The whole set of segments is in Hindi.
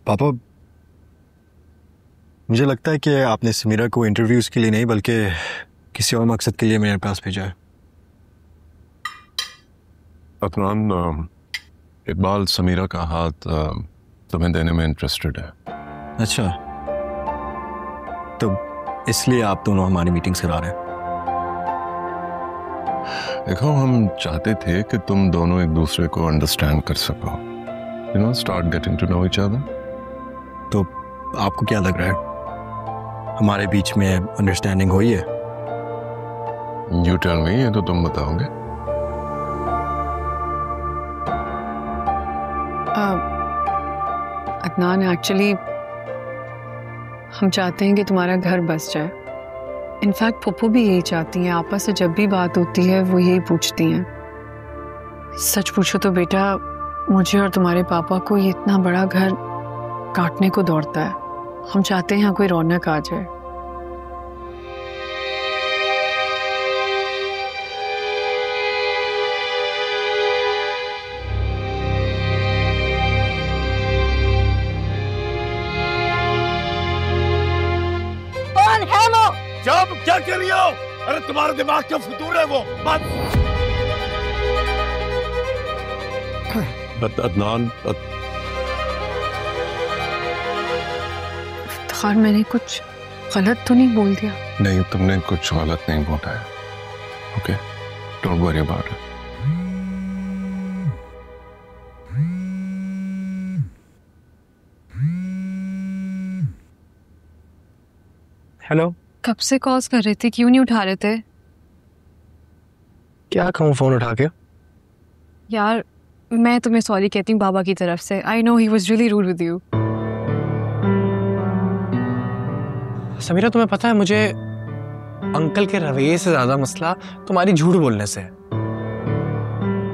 पापा, मुझे लगता है कि आपने समीरा को इंटरव्यूज के लिए नहीं बल्कि किसी और मकसद के लिए मेरे पास भेजा है। अदनान, इकबाल समीरा का हाथ तुम्हें देने में इंटरेस्टेड है। अच्छा, तो इसलिए आप दोनों हमारी मीटिंग्स करा रहे हैं? देखो, हम चाहते थे कि तुम दोनों एक दूसरे को अंडरस्टैंड कर सको, you know, start getting to know each other. तो आपको क्या लग रहा है, हमारे बीच में अंडरस्टैंडिंग हुई है? यू टेल मी, ये तो तुम बताओगे। अदनान, एक्चुअली हम चाहते हैं कि तुम्हारा घर बस जाए। इनफैक्ट पप्पू भी यही चाहती हैं। आपस से जब भी बात होती है वो यही पूछती हैं। सच पूछो तो बेटा, मुझे और तुम्हारे पापा को ये इतना बड़ा घर काटने को दौड़ता है। हम चाहते हैं यहाँ कोई रौनक आ जाए। कौन है वो? जब क्या कर रही हो? अरे तुम्हारा दिमाग क्या फतूर है वो? अदनान, इफ्तिखार, मैंने कुछ गलत तो नहीं बोल दिया? नहीं, तुमने कुछ गलत नहीं बोला है। Okay, don't worry about it. Hello, कब से कॉल्स कर रहे थे, क्यों नहीं उठा रहे थे? क्या कहूँ फोन उठा के? यार, मैं तुम्हें सॉरी कहती हूँ बाबा की तरफ से। I know he was really rude with you. Samira, तुम्हें पता है मुझे अंकल के रवैये से ज्यादा मसला तुम्हारी झूठ बोलने से है।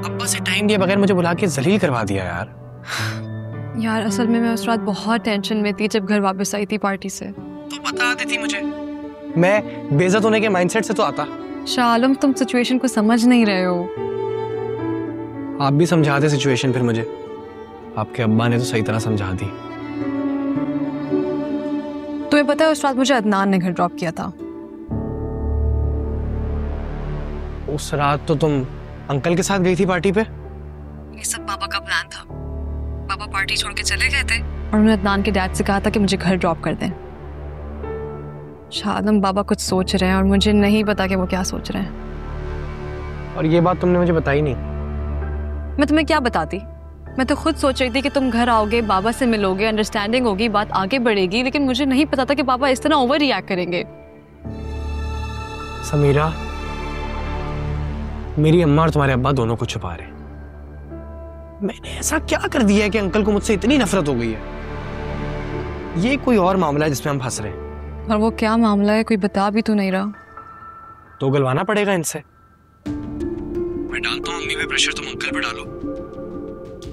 अब्बा से टाइम दिए बगैर मुझे बुला के जलील करवा दिया यार। यार, असल में मैं उस रात बहुत टेंशन में थी जब घर वापस आई थी पार्टी से। तो बता देती मुझे, मैं बेइज्जत होने के माइंडसेट से तो आता। शाह आलम, तुम सिचुएशन को समझ नहीं रहे हो। आप भी समझा दे सिचुएशन फिर मुझे। आपके अब्बा ने तो सही तरह समझा दी। तुम्हें पता है उस रात मुझे अदनान ने घर ड्रॉप किया था। उस रात तो तुम अंकल के साथ गई थी पार्टी पे? ये सब पापा का प्लान था। पापा पार्टी छोड़ के चले गए थे और उन्होंने अदनान के डैड से कहा था कि मुझे घर ड्रॉप कर दें। शाह आलम, बाबा कुछ सोच रहे हैं और मुझे नहीं पता कि वो क्या सोच रहे हैं। और ये बात तुमने मुझे बताई नहीं। मैं तुम्हें क्या बताती? मैं तो खुद सोच रही थी कि तुम घर आओगे, बाबा से मिलोगे, अंडरस्टैंडिंग होगी, बात आगे बढ़ेगी, लेकिन मुझे नहीं पता था कि पापा इस तरह ओवर रिएक्ट करेंगे। समीरा, मेरी अम्मा और तुम्हारे अब्बा दोनों को छुपा रहे। मैंने ऐसा क्या कर दिया है कि अंकल को मुझसे इतनी नफरत हो गई है? ये कोई और मामला है जिसमें हम फंस रहे हैं। और वो क्या मामला है, कोई बता भी तो नहीं रहा। तो गलवाना पड़ेगा इनसे। मैं डालता हूँ मम्मी पे प्रेशर, तुम अंकल पे डालो।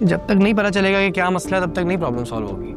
जब तक नहीं पता चलेगा कि क्या मसला है तब तक नहीं प्रॉब्लम सॉल्व होगी।